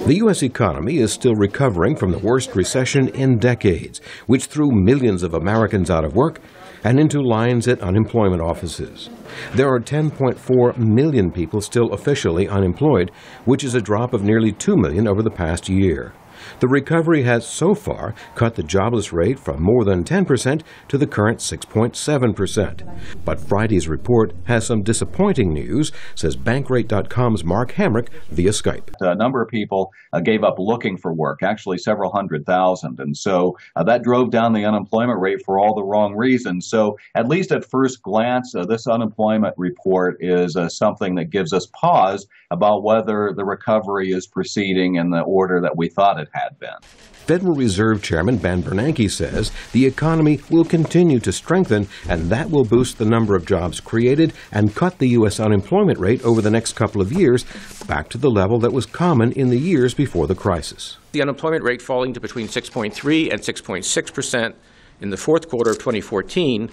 The U.S. economy is still recovering from the worst recession in decades, which threw millions of Americans out of work and into lines at unemployment offices. There are 10.4 million people still officially unemployed, which is a drop of nearly 2 million over the past year. The recovery has so far cut the jobless rate from more than 10% to the current 6.7%. But Friday's report has some disappointing news, says Bankrate.com's Mark Hamrick via Skype. A number of people gave up looking for work, actually several 100,000. And so that drove down the unemployment rate for all the wrong reasons. So at least at first glance, this unemployment report is something that gives us pause about whether the recovery is proceeding in the order that we thought it had been. Federal Reserve Chairman Ben Bernanke says the economy will continue to strengthen, and that will boost the number of jobs created and cut the U.S. unemployment rate over the next couple of years back to the level that was common in the years before the crisis. The unemployment rate falling to between 6.3 and 6.6% in the fourth quarter of 2014,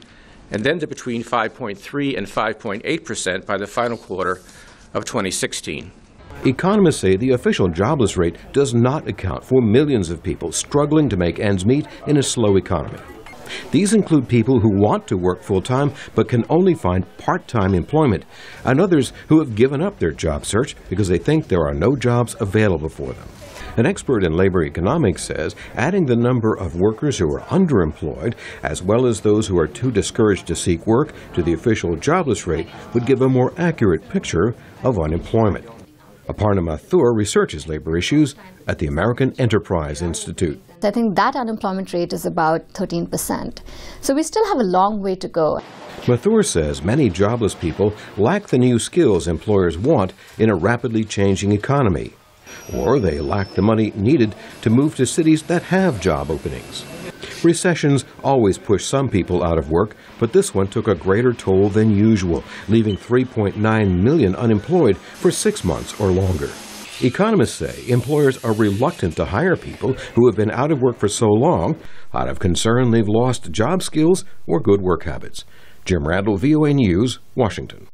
and then to between 5.3 and 5.8% by the final quarter of 2016. Economists say the official jobless rate does not account for millions of people struggling to make ends meet in a slow economy. These include people who want to work full-time but can only find part-time employment, and others who have given up their job search because they think there are no jobs available for them. An expert in labor economics says adding the number of workers who are underemployed, as well as those who are too discouraged to seek work, to the official jobless rate would give a more accurate picture of unemployment. Aparna Mathur researches labor issues at the American Enterprise Institute. I think that unemployment rate is about 13%. So we still have a long way to go. Mathur says many jobless people lack the new skills employers want in a rapidly changing economy, or they lack the money needed to move to cities that have job openings. Recessions always push some people out of work, but this one took a greater toll than usual, leaving 3.9 million unemployed for 6 months or longer. Economists say employers are reluctant to hire people who have been out of work for so long, out of concern they've lost job skills or good work habits. Jim Randle, VOA News, Washington.